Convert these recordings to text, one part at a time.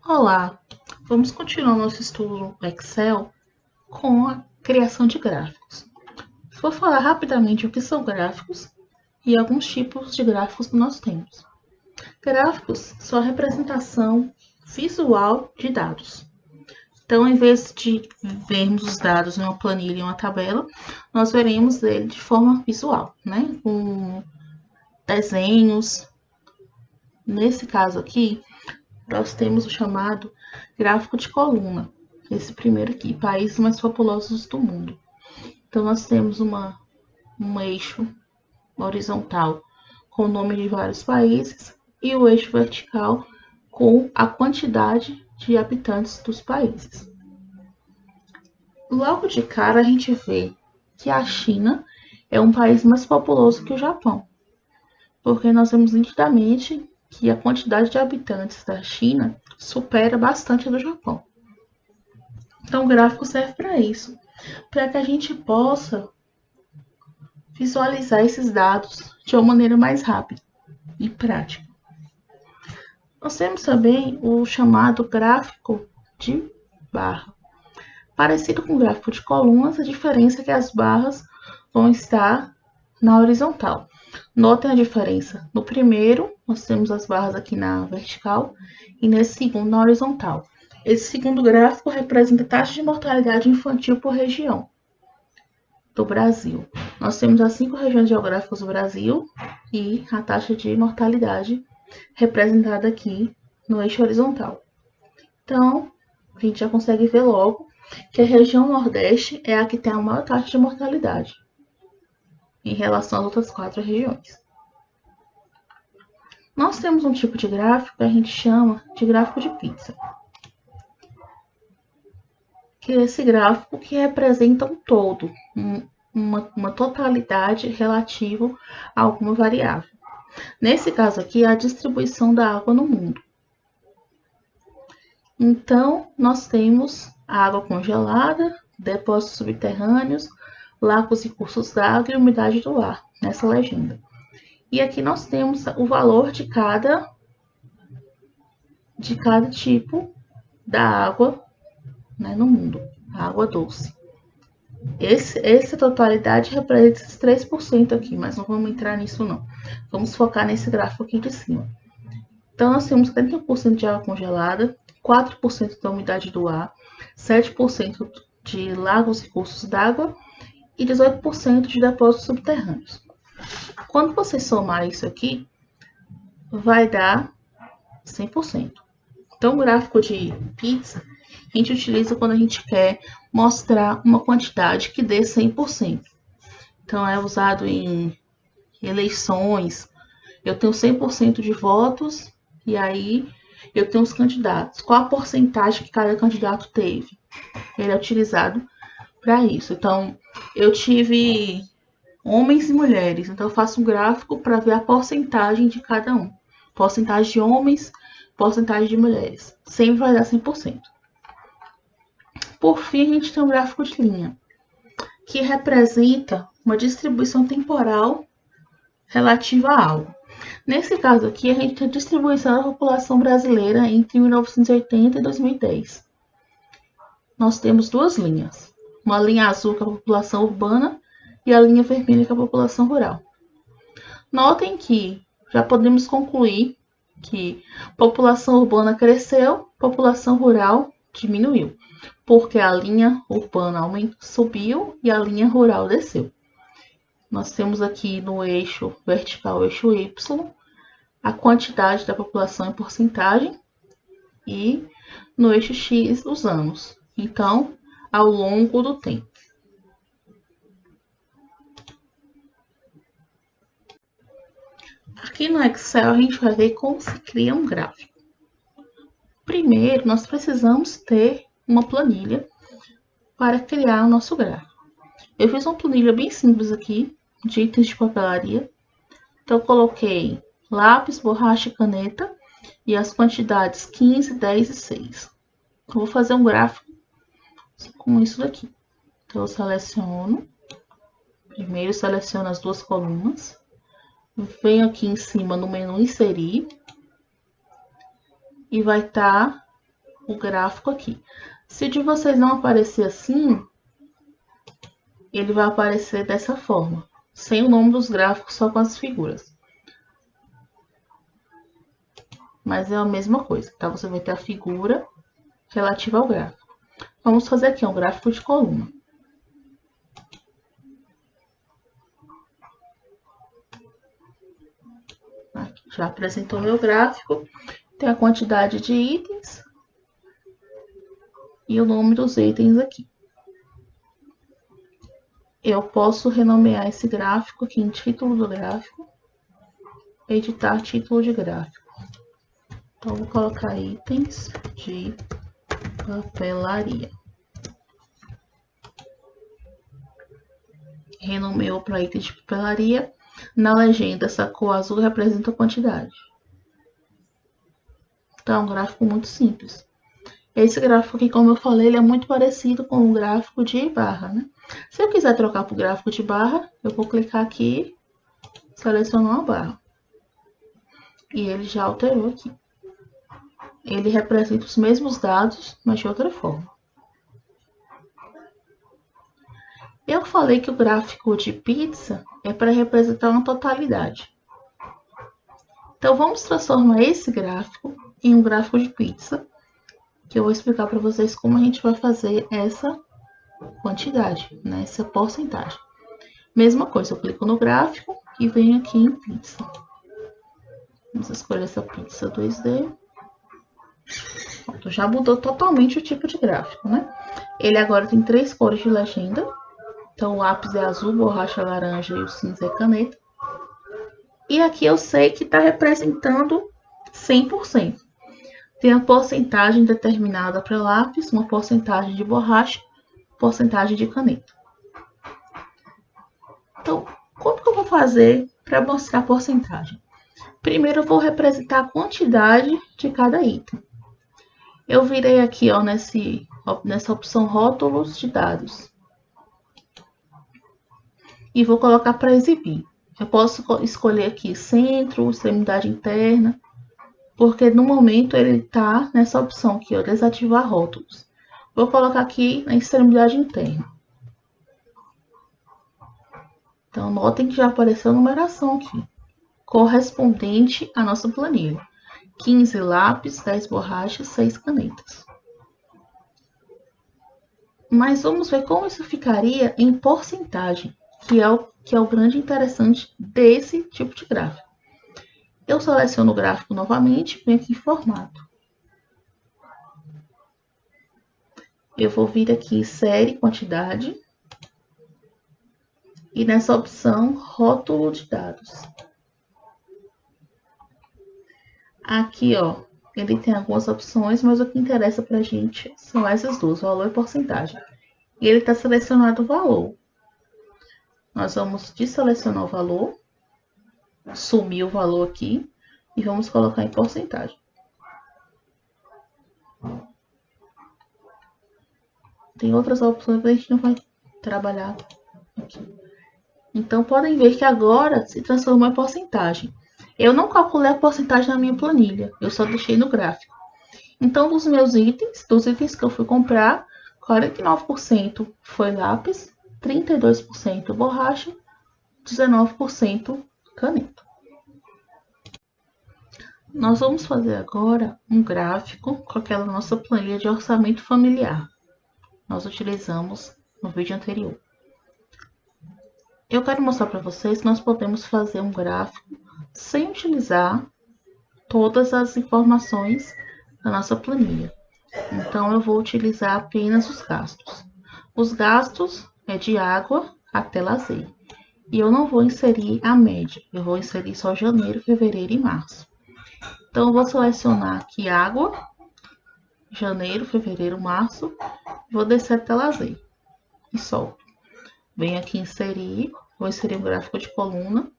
Olá, vamos continuar nosso estudo no Excel com a criação de gráficos. Vou falar rapidamente o que são gráficos e alguns tipos de gráficos que nós temos. Gráficos são a representação visual de dados. Então, em vez de vermos os dados em uma planilha e uma tabela, nós veremos ele de forma visual, né? Com desenhos. Nesse caso aqui, nós temos o chamado gráfico de coluna. Esse primeiro aqui, países mais populosos do mundo. Então, nós temos um eixo horizontal com o nome de vários países e o eixo vertical com a quantidade de habitantes dos países. Logo de cara, a gente vê que a China é um país mais populoso que o Japão, porque nós vemos nitidamente que a quantidade de habitantes da China supera bastante a do Japão. Então, o gráfico serve para isso, para que a gente possa visualizar esses dados de uma maneira mais rápida e prática. Nós temos também o chamado gráfico de barra. Parecido com o gráfico de colunas, a diferença é que as barras vão estar na horizontal. Notem a diferença. No primeiro, nós temos as barras aqui na vertical e nesse segundo na horizontal. Esse segundo gráfico representa a taxa de mortalidade infantil por região do Brasil. Nós temos as 5 regiões geográficas do Brasil e a taxa de mortalidade representada aqui no eixo horizontal. Então, a gente já consegue ver logo que a região Nordeste é a que tem a maior taxa de mortalidade em relação às outras 4 regiões. Nós temos um tipo de gráfico que a gente chama de gráfico de pizza, que é esse gráfico que representa um todo, uma totalidade relativa a alguma variável. Nesse caso aqui, é a distribuição da água no mundo. Então, nós temos a água congelada, depósitos subterrâneos, lagos e cursos d'água e umidade do ar, nessa legenda. E aqui nós temos o valor de cada tipo da água, né, no mundo, a água doce. Essa totalidade representa esses 3% aqui, mas não vamos entrar nisso não. Vamos focar nesse gráfico aqui de cima. Então, nós temos 31% de água congelada, 4% da umidade do ar, 7% de lagos e cursos d'água e 18% de depósitos subterrâneos. Quando você somar isso aqui, vai dar 100%. Então, o gráfico de pizza, a gente utiliza quando a gente quer mostrar uma quantidade que dê 100%. Então, é usado em eleições. Eu tenho 100% de votos e aí eu tenho os candidatos. Qual a porcentagem que cada candidato teve? Ele é utilizado para isso. Então, eu tive homens e mulheres. Então, eu faço um gráfico para ver a porcentagem de cada um. Porcentagem de homens, porcentagem de mulheres. Sempre vai dar 100%. Por fim, a gente tem um gráfico de linha, que representa uma distribuição temporal relativa a algo. Nesse caso aqui, a gente tem a distribuição da população brasileira entre 1980 e 2010. Nós temos duas linhas. Uma linha azul, que é a população urbana, e a linha vermelha, que é a população rural. Notem que já podemos concluir que população urbana cresceu, população rural diminuiu, porque a linha urbana subiu e a linha rural desceu. Nós temos aqui no eixo vertical, eixo Y, a quantidade da população em porcentagem e no eixo X os anos. Então, ao longo do tempo. Aqui no Excel a gente vai ver como se cria um gráfico. Primeiro, nós precisamos ter uma planilha para criar o nosso gráfico. Eu fiz uma planilha bem simples aqui, de itens de papelaria. Então, eu coloquei lápis, borracha e caneta e as quantidades 15, 10 e 6. Eu vou fazer um gráfico com isso daqui. Então, eu seleciono. Primeiro, seleciono as duas colunas. Venho aqui em cima no menu inserir. E vai estar o gráfico aqui. Se o de vocês não aparecer assim, ele vai aparecer dessa forma, sem o nome dos gráficos, só com as figuras. Mas é a mesma coisa, tá? Você vai ter a figura relativa ao gráfico. Vamos fazer aqui um gráfico de coluna. Aqui já apresentou meu gráfico, tem a quantidade de itens e o nome dos itens aqui. Eu posso renomear esse gráfico aqui em título do gráfico, editar título de gráfico. Então, vou colocar itens de papelaria. Renomeou para itens de papelaria. Na legenda, essa cor azul representa a quantidade. Então, é um gráfico muito simples. Esse gráfico aqui, como eu falei, ele é muito parecido com o gráfico de barra, né? Se eu quiser trocar para o gráfico de barra, eu vou clicar aqui, selecionar uma barra. E ele já alterou aqui. Ele representa os mesmos dados, mas de outra forma. Eu falei que o gráfico de pizza é para representar uma totalidade. Então, vamos transformar esse gráfico em um gráfico de pizza, que eu vou explicar para vocês como a gente vai fazer essa quantidade, né? Essa porcentagem. Mesma coisa, eu clico no gráfico e venho aqui em pizza. Vamos escolher essa pizza 2D. Pronto, já mudou totalmente o tipo de gráfico, né? Ele agora tem 3 cores de legenda. Então, o lápis é azul, borracha laranja e o cinza é caneta. E aqui eu sei que está representando 100%. Tem a porcentagem determinada para lápis, uma porcentagem de borracha, porcentagem de caneta. Então, como que eu vou fazer para mostrar a porcentagem? Primeiro, eu vou representar a quantidade de cada item. Eu virei aqui, ó, nessa opção rótulos de dados. E vou colocar para exibir. Eu posso escolher aqui centro, extremidade interna, porque no momento ele está nessa opção aqui, ó, desativar rótulos. Vou colocar aqui na extremidade interna. Então, notem que já apareceu a numeração aqui, correspondente à nossa planilha. 15 lápis, 10 borrachas, 6 canetas. Mas vamos ver como isso ficaria em porcentagem, que é o grande interessante desse tipo de gráfico. Eu seleciono o gráfico novamente, venho aqui em formato. Eu vou vir aqui série, quantidade. E nessa opção, rótulo de dados. Aqui, ó, ele tem algumas opções, mas o que interessa pra gente são essas duas, valor e porcentagem. E ele está selecionado o valor. Nós vamos desselecionar o valor, sumir o valor aqui e vamos colocar em porcentagem. Tem outras opções que a gente não vai trabalhar aqui. Então, podem ver que agora se transformou em porcentagem. Eu não calculei a porcentagem na minha planilha, eu só deixei no gráfico. Então, dos itens que eu fui comprar, 49% foi lápis, 32% borracha, 19% caneta. Nós vamos fazer agora um gráfico com aquela nossa planilha de orçamento familiar. Nós utilizamos no vídeo anterior. Eu quero mostrar para vocês que nós podemos fazer um gráfico sem utilizar todas as informações da nossa planilha. Então, eu vou utilizar apenas os gastos. Os gastos é de água até lazer. E eu não vou inserir a média, eu vou inserir só janeiro, fevereiro e março. Então, eu vou selecionar aqui água, janeiro, fevereiro, março, vou descer até lazer e solto. Venho aqui inserir, vou inserir um gráfico de coluna,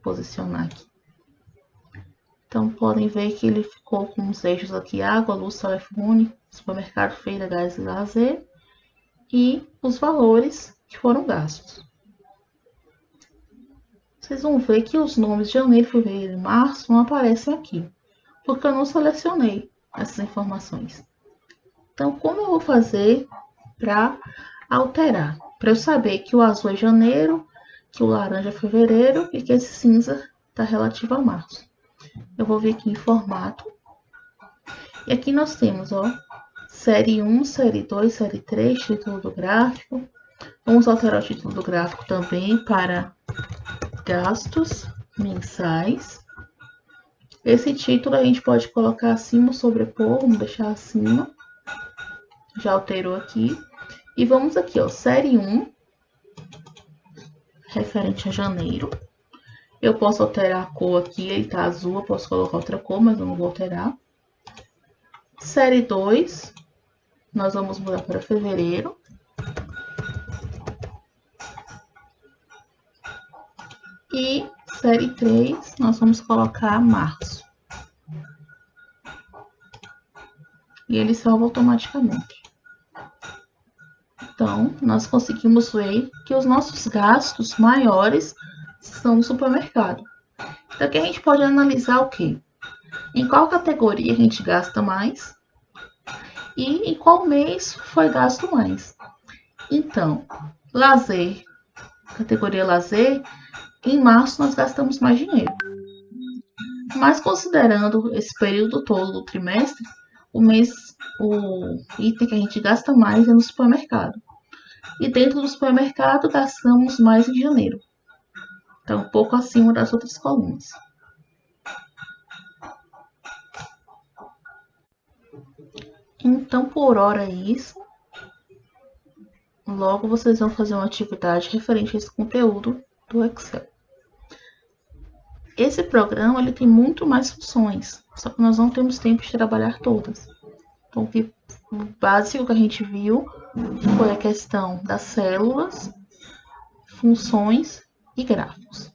posicionar aqui. Então, podem ver que ele ficou com os eixos aqui, água, luz, telefone, supermercado, feira, gás e lazer, e os valores que foram gastos. Vocês vão ver que os nomes de janeiro, fevereiro e março não aparecem aqui, porque eu não selecionei essas informações. Então, como eu vou fazer para alterar? Para eu saber que o azul é janeiro, que o laranja é fevereiro e que esse cinza está relativo a março. Eu vou vir aqui em formato. E aqui nós temos, ó, série 1, série 2, série 3, título do gráfico. Vamos alterar o título do gráfico também para gastos mensais. Esse título a gente pode colocar acima, sobrepor, vamos deixar acima. Já alterou aqui. E vamos aqui, ó, série 1, referente a janeiro. Eu posso alterar a cor aqui, ele tá azul, eu posso colocar outra cor, mas eu não vou alterar. Série 2, nós vamos mudar para fevereiro. E série 3, nós vamos colocar março. E ele salva automaticamente. Então, nós conseguimos ver que os nossos gastos maiores estão no supermercado. Então, aqui a gente pode analisar o quê? Em qual categoria a gente gasta mais e em qual mês foi gasto mais. Então, lazer, categoria lazer, em março nós gastamos mais dinheiro. Mas considerando esse período todo do trimestre, o item que a gente gasta mais é no supermercado. E dentro do supermercado gastamos mais em janeiro. Então, um pouco acima das outras colunas. Então, por hora é isso. Logo, vocês vão fazer uma atividade referente a esse conteúdo do Excel. Esse programa ele tem muito mais funções, só que nós não temos tempo de trabalhar todas. Então, o básico que a gente viu foi a questão das células, funções e gráficos.